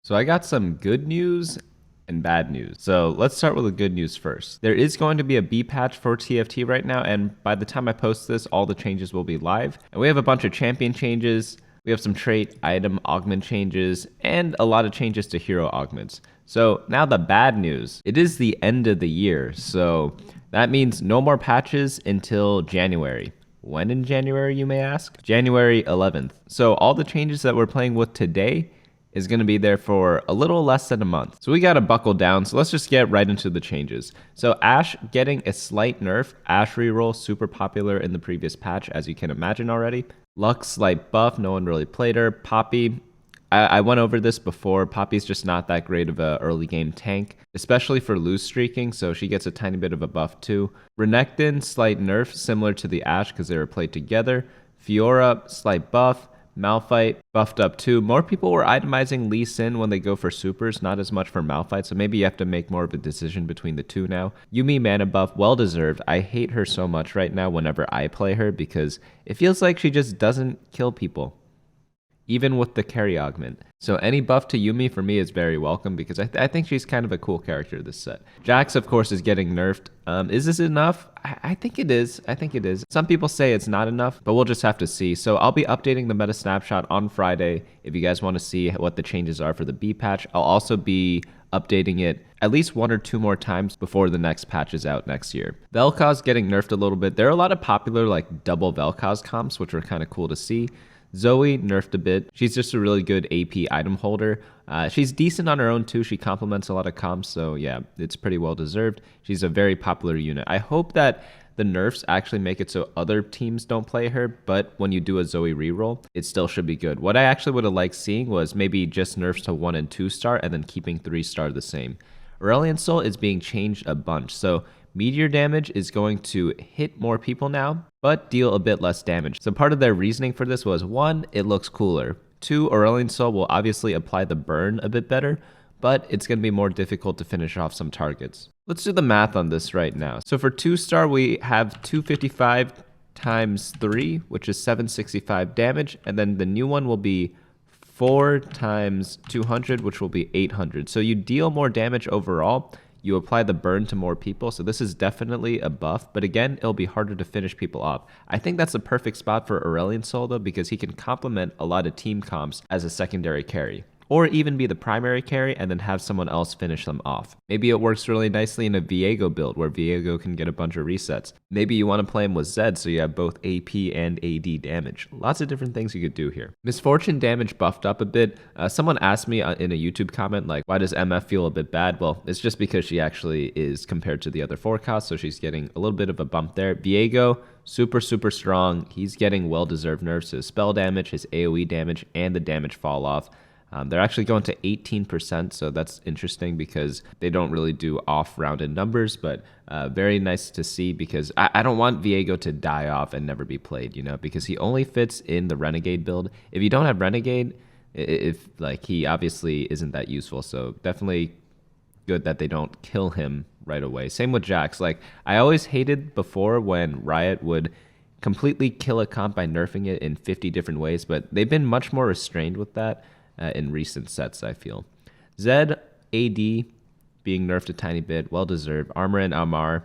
So I got some good news and bad news. So let's start with the good news first. There is going to be a B patch for TFT right now, and by the time I post this, all the changes will be live. And we have a bunch of champion changes. We have some trait item augment changes and a lot of changes to hero augments. So now the bad news. It is the end of the year, so that means no more patches until January. When in January, you may ask? January 11th. So all the changes that we're playing with today is going to be there for a little less than a month. So we got to buckle down. So let's just get right into the changes. So Ashe getting a slight nerf. Ashe reroll, super popular in the previous patch, as you can imagine already. Lux slight buff, no one really played her. Poppy, I went over this before. Poppy's just not that great of an early game tank, especially for lose streaking, so she gets a tiny bit of a buff too. Renekton, slight nerf, similar to the Ashe because they were played together. Fiora, slight buff. Malphite buffed up too. More people were itemizing Lee Sin when they go for supers, not as much for Malphite, so maybe you have to make more of a decision between the two now. Yuumi mana buff, well deserved. I hate her so much right now whenever I play her because it feels like she just doesn't kill people, even with the carry augment. So any buff to Yuumi for me is very welcome because I think she's kind of a cool character this set. Jax, of course, is getting nerfed. Is this enough? I think it is. I think it is. Some people say it's not enough, but we'll just have to see. So I'll be updating the meta snapshot on Friday if you guys want to see what the changes are for the B patch. I'll also be updating it at least 1 or 2 more times before the next patch is out next year. Vel'Koz getting nerfed a little bit. There are a lot of popular like double Vel'Koz comps, which are kind of cool to see. Zoe nerfed a bit. She's just a really good AP item holder. She's decent on her own too. She complements a lot of comps, so yeah, it's pretty well deserved. She's a very popular unit. I hope that the nerfs actually make it so other teams don't play her, but when you do a Zoe reroll, it still should be good. What I actually would have liked seeing was maybe just nerfs to 1 and 2 star and then keeping 3 star the same. Aurelion Sol is being changed a bunch, so meteor damage is going to hit more people now, but deal a bit less damage. So part of their reasoning for this was 1, it looks cooler. 2, Aurelion Sol will obviously apply the burn a bit better, but it's going to be more difficult to finish off some targets. Let's do the math on this right now. So for 2 star, we have 255 times 3, which is 765 damage, and then the new one will be 4 times 200, which will be 800. So you deal more damage overall. You apply the burn to more people, so this is definitely a buff, but again, it'll be harder to finish people off. I think that's the perfect spot for Aurelion Sol though, because he can complement a lot of team comps as a secondary carry, or even be the primary carry and then have someone else finish them off. Maybe it works really nicely in a Viego build where Viego can get a bunch of resets. Maybe you want to play him with Zed so you have both AP and AD damage. Lots of different things you could do here. Misfortune damage buffed up a bit. Someone asked me in a YouTube comment, like, why does MF feel a bit bad? Well, it's just because she actually is compared to the other forecasts, so she's getting a little bit of a bump there. Viego, super strong. He's getting well-deserved nerfs to his spell damage, his AoE damage, and the damage fall off. They're actually going to 18%, so that's interesting because they don't really do off-rounded numbers, but very nice to see because I don't want Viego to die off and never be played, you know, because he only fits in the Renegade build. If you don't have Renegade, if like he obviously isn't that useful, so definitely good that they don't kill him right away. Same with Jax. Like, I always hated before when Riot would completely kill a comp by nerfing it in 50 different ways, but they've been much more restrained with that. In recent sets, I feel. Zed, AD being nerfed a tiny bit, well-deserved. Armor and Amar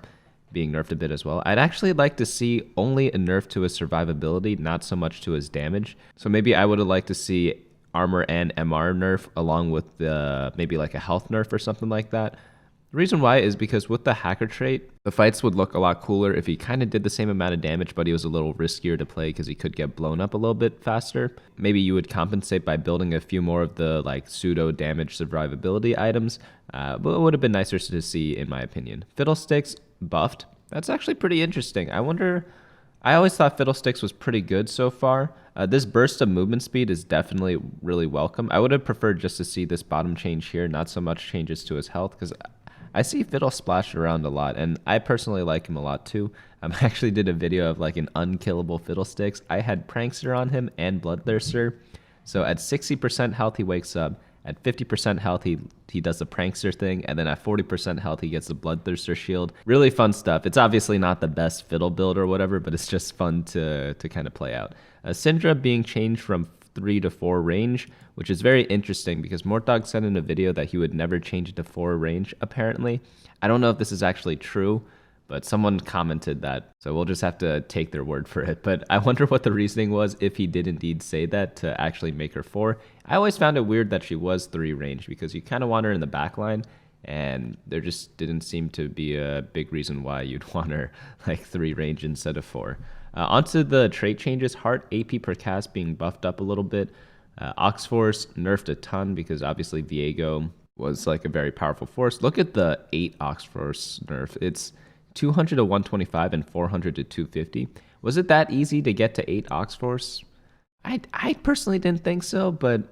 being nerfed a bit as well. I'd actually like to see only a nerf to his survivability, not so much to his damage. So maybe I would have liked to see Armor and MR nerf along with the maybe like a health nerf or something like that. The reason why is because with the hacker trait, the fights would look a lot cooler if he kind of did the same amount of damage, but he was a little riskier to play because he could get blown up a little bit faster. Maybe you would compensate by building a few more of the like pseudo damage survivability items, but it would have been nicer to see in my opinion. Fiddlesticks buffed. That's actually pretty interesting. I always thought Fiddlesticks was pretty good so far. This burst of movement speed is definitely really welcome. I would have preferred just to see this bottom change here, not so much changes to his health, because I see Fiddle splashed around a lot, and I personally like him a lot too. I actually did a video of like an unkillable Fiddlesticks. I had Prankster on him and Bloodthirster. So at 60% health, he wakes up. At 50% health, he does the Prankster thing, and then at 40% health, he gets the Bloodthirster shield. Really fun stuff. It's obviously not the best Fiddle build or whatever, but it's just fun to kind of play out. Syndra being changed from 3 to 4 range, which is very interesting because Mortdog said in a video that he would never change it to 4 range, apparently. I don't know if this is actually true, but someone commented that, so we'll just have to take their word for it. But I wonder what the reasoning was if he did indeed say that to actually make her 4. I always found it weird that she was 3 range because you kind of want her in the back line, and there just didn't seem to be a big reason why you'd want her like 3 range instead of 4. Onto the trait changes, Heart AP per cast being buffed up a little bit. Oxforce nerfed a ton because obviously Viego was like a very powerful force. Look at the 8 Oxforce nerf. It's 200 to 125 and 400 to 250. Was it that easy to get to 8 Oxforce? I personally didn't think so, but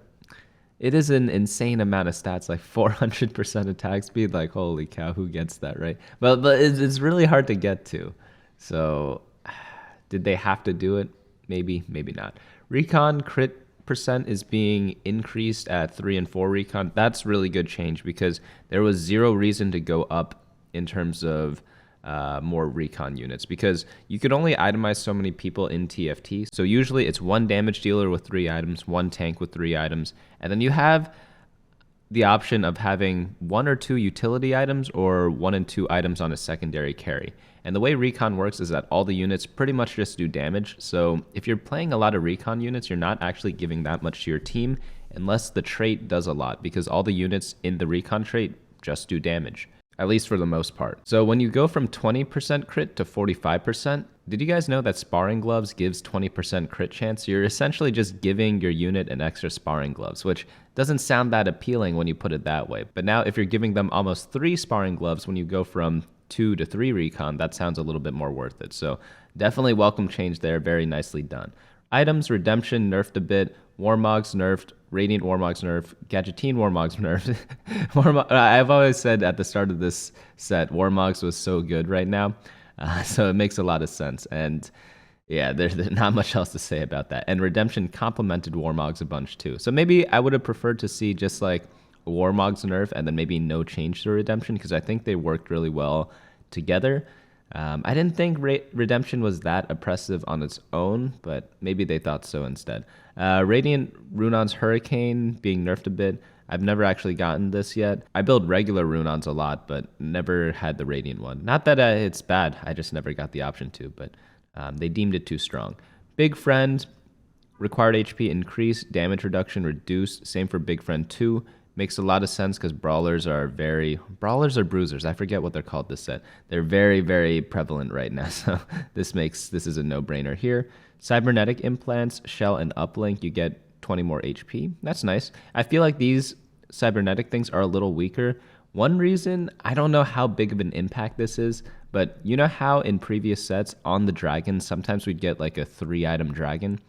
it is an insane amount of stats, like 400% attack speed. Like, holy cow, who gets that, right? But it's really hard to get to. So did they have to do it? Maybe, maybe not. Recon crit percent is being increased at 3 and 4 recon. That's really good change because there was zero reason to go up in terms of more recon units because you could only itemize so many people in TFT. So usually it's 1 damage dealer with 3 items, 1 tank with 3 items, and then you have the option of having 1 or 2 utility items or 1 and 2 items on a secondary carry. And the way recon works is that all the units pretty much just do damage. So if you're playing a lot of recon units, you're not actually giving that much to your team unless the trait does a lot, because all the units in the recon trait just do damage, at least for the most part. So when you go from 20% crit to 45%, did you guys know that sparring gloves gives 20% crit chance? You're essentially just giving your unit an extra sparring gloves, which doesn't sound that appealing when you put it that way. But now if you're giving them almost 3 sparring gloves when you go from 2 to 3 recon, that sounds a little bit more worth it. So definitely welcome change there. Very nicely done. Items, Redemption nerfed a bit. Warmogs nerfed. Radiant Warmogs nerfed. Gadgeteen Warmogs nerfed. I've always said at the start of this set, Warmogs was so good right now. So it makes a lot of sense. And yeah, there's not much else to say about that. And Redemption complemented Warmogs a bunch too. So maybe I would have preferred to see just like Warmogs nerf and then maybe no change to Redemption because I think they worked really well together. I didn't think Redemption was that oppressive on its own, but maybe they thought so instead. Radiant Runon's Hurricane being nerfed a bit. I've never actually gotten this yet. I build regular Runons a lot, but never had the Radiant one. Not that it's bad, I just never got the option to, but they deemed it too strong. Big Friend, required HP increased, damage reduction reduced. Same for Big Friend 2. Makes a lot of sense because brawlers or bruisers. I forget what they're called this set. They're very, very prevalent right now. So this is a no-brainer here. Cybernetic implants, shell, and uplink. You get 20 more HP. That's nice. I feel like these cybernetic things are a little weaker. One reason, I don't know how big of an impact this is, but you know how in previous sets on the dragon, sometimes we'd get like a 3-item dragon.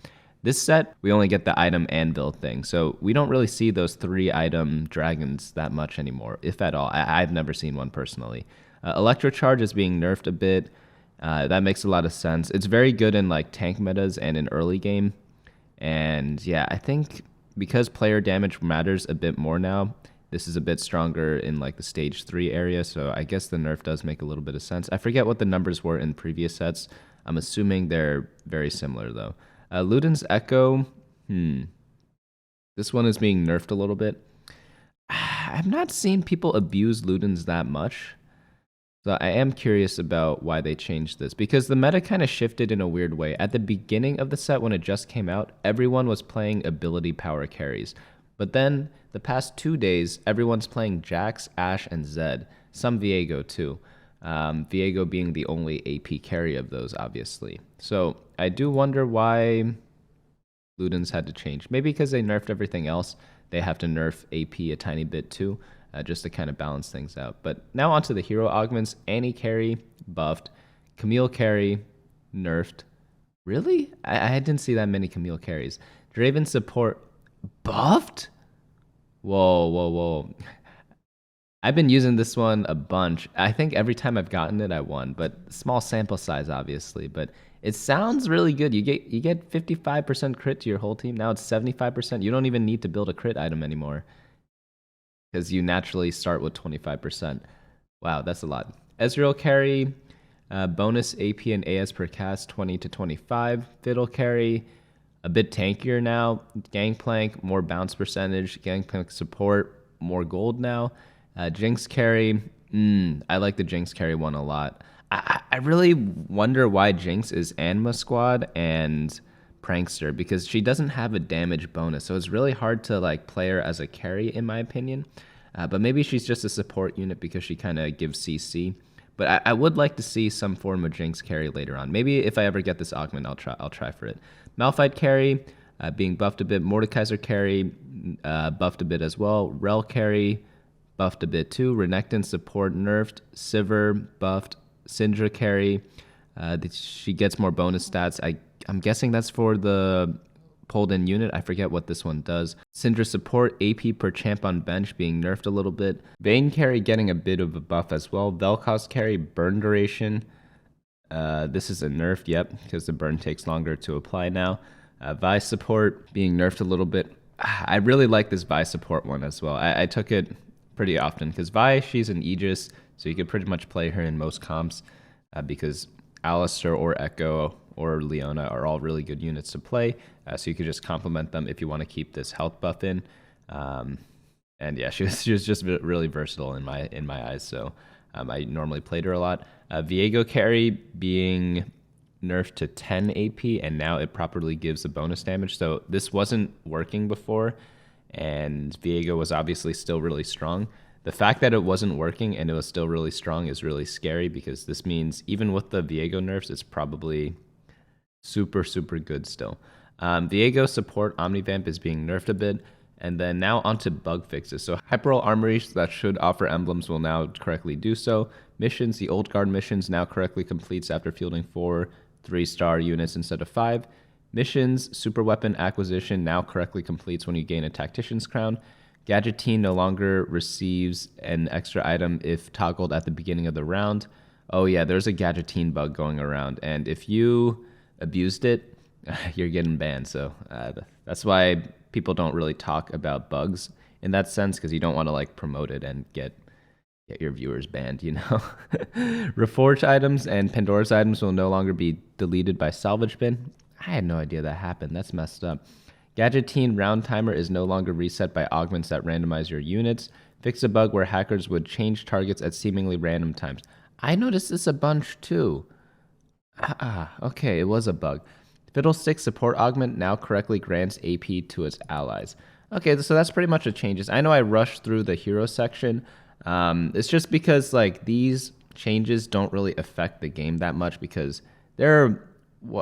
This set, we only get the item anvil thing, so we don't really see those 3-item dragons that much anymore, if at all. I've never seen one personally. Electrocharge is being nerfed a bit. That makes a lot of sense. It's very good in like tank metas and in early game. And yeah, I think because player damage matters a bit more now, this is a bit stronger in like the stage 3 area, so I guess the nerf does make a little bit of sense. I forget what the numbers were in previous sets. I'm assuming they're very similar though. Luden's Echo, this one is being nerfed a little bit. I've not seen people abuse Luden's that much, so I am curious about why they changed this, because the meta kind of shifted in a weird way. At the beginning of the set, when it just came out, everyone was playing ability power carries, but then the past 2 days, everyone's playing Jax, Ashe, and Zed, some Viego too. Viego being the only AP carry of those, obviously. So I do wonder why Luden's had to change. Maybe because they nerfed everything else, they have to nerf AP a tiny bit too, just to kind of balance things out. But now onto the hero augments. Annie carry, buffed. Camille carry, nerfed. Really? I didn't see that many Camille carries. Draven support, buffed? Whoa, whoa, whoa. I've been using this one a bunch. I think every time I've gotten it, I won, but small sample size, obviously. But it sounds really good. You get 55% crit to your whole team. Now it's 75%. You don't even need to build a crit item anymore because you naturally start with 25%. Wow, that's a lot. Ezreal carry, bonus AP and AS per cast, 20 to 25. Fiddle carry, a bit tankier now. Gangplank, more bounce percentage. Gangplank support, more gold now. Jinx carry, I like the Jinx carry one a lot. I really wonder why Jinx is Anima Squad and Prankster, because she doesn't have a damage bonus, so it's really hard to like play her as a carry in my opinion. But maybe she's just a support unit because she kind of gives CC. But I would like to see some form of Jinx carry later on. Maybe if I ever get this augment, I'll try for it. Malphite carry, being buffed a bit. Mordekaiser carry, buffed a bit as well. Rel carry, buffed a bit too. Renekton support nerfed. Sivir buffed. Syndra carry, she gets more bonus stats. I'm guessing that's for the pulled in unit. I forget what this one does. Syndra support, AP per champ on bench being nerfed a little bit. Vayne carry getting a bit of a buff as well. Vel'Koz carry, burn duration. This is a nerf, yep, because the burn takes longer to apply now. Vi support being nerfed a little bit. I really like this Vi support one as well. I took it pretty often because Vi, she's an Aegis, so you could pretty much play her in most comps because Alistar or Echo or Leona are all really good units to play. So you could just complement them if you want to keep this health buff in. And yeah, she was just really versatile in my eyes. So I normally played her a lot. Viego carry being nerfed to 10 AP, and now it properly gives the bonus damage. So this wasn't working before, and Viego was obviously still really strong. The fact that it wasn't working and it was still really strong is really scary, because this means even with the Viego nerfs, it's probably super, super good still. Viego support Omnivamp is being nerfed a bit. And then now onto bug fixes. So Hyperall Armories that should offer emblems will now correctly do so. Missions, the old guard missions now correctly completes after fielding 4 3-star units instead of 5. Missions, super weapon acquisition now correctly completes when you gain a tactician's crown. Gadgeteen no longer receives an extra item if toggled at the beginning of the round. Oh yeah, there's a Gadgeteen bug going around, and if you abused it, you're getting banned. So that's why people don't really talk about bugs in that sense, because you don't want to like promote it and get your viewers banned, you know. Reforged items and Pandora's items will no longer be deleted by salvage bin. I had no idea that happened. That's messed up. Gadgeteen round timer is no longer reset by augments that randomize your units. Fix a bug where hackers would change targets at seemingly random times. I noticed this a bunch too. Okay, it was a bug. Fiddlestick support augment now correctly grants AP to its allies. Okay, so that's pretty much the changes. I know I rushed through the hero section. It's just because like these changes don't really affect the game that much, because there are,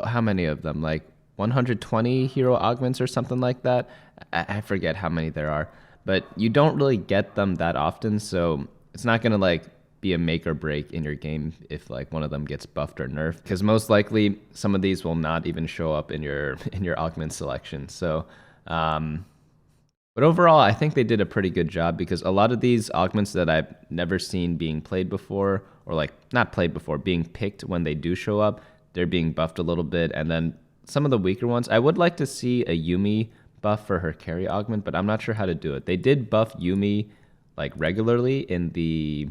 how many of them? Like 120 hero augments or something like that. I forget how many there are, but you don't really get them that often, so it's not gonna like be a make or break in your game if like one of them gets buffed or nerfed, because most likely some of these will not even show up in your augment selection. So but overall I think they did a pretty good job, because a lot of these augments that I've never seen being played before, or like not played before, being picked when they do show up, they're being buffed a little bit. And then some of the weaker ones, I would like to see a Yuumi buff for her carry augment, but I'm not sure how to do it. They did buff Yuumi like regularly in the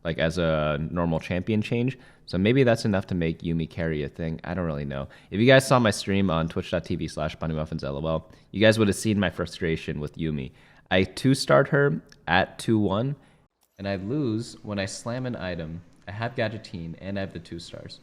like as a normal champion change. So maybe that's enough to make Yuumi carry a thing. I don't really know. If you guys saw my stream on twitch.tv/BunnyMuffins, you guys would have seen my frustration with Yuumi. I 2-starred her at 2-1, and I lose when I slam an item. I have Gadgeteen, and I have the 2 stars.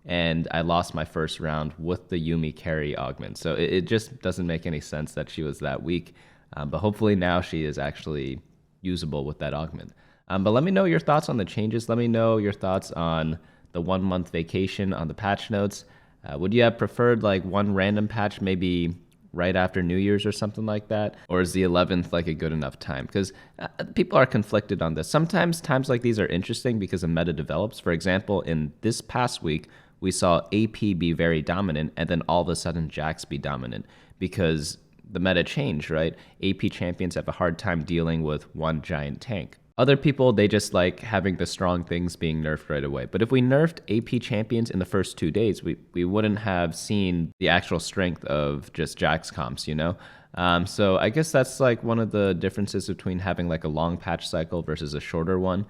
And I lost my first round with the Yuumi carry augment. So it just doesn't make any sense that she was that weak. But hopefully now she is actually usable with that augment. But let me know your thoughts on the changes. Let me know your thoughts on the 1-month vacation on the patch notes. Would you have preferred like one random patch maybe right after New Year's or something like that? Or is the 11th like a good enough time? Because people are conflicted on this. Sometimes times like these are interesting because the meta develops. For example, in this past week, we saw AP be very dominant, and then all of a sudden Jax be dominant because the meta changed, right? AP champions have a hard time dealing with one giant tank. Other people, they just like having the strong things being nerfed right away. But if we nerfed AP champions in the first 2 days, we wouldn't have seen the actual strength of just Jax comps, you know? So I guess that's like one of the differences between having like a long patch cycle versus a shorter one.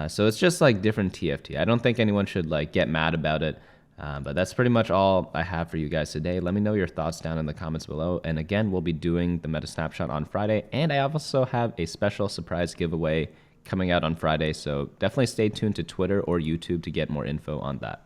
So it's just like different TFT. I don't think anyone should like get mad about it. But that's pretty much all I have for you guys today. Let me know your thoughts down in the comments below. And again, we'll be doing the meta snapshot on Friday. And I also have a special surprise giveaway coming out on Friday. So definitely stay tuned to Twitter or YouTube to get more info on that.